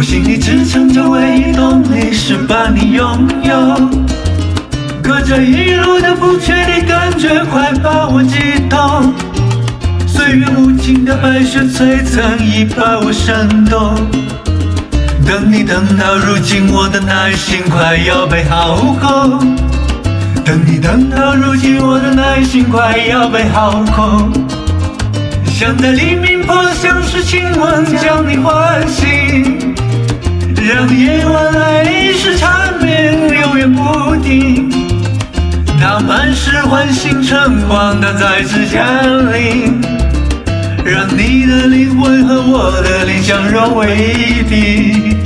我心里支撑着唯一动力是把你拥有，可这一路的不确定感觉快把我击痛，岁月无情的白雪摧残已把我煽动。等你等到如今，我的耐心快要被耗空。等你等到如今，我的耐心快要被耗空。想在黎明破晓时亲吻，将你唤醒，让夜晚来临时缠绵永远不停。当满是唤醒晨光的再次降临，让你的灵魂和我的灵相融为一体。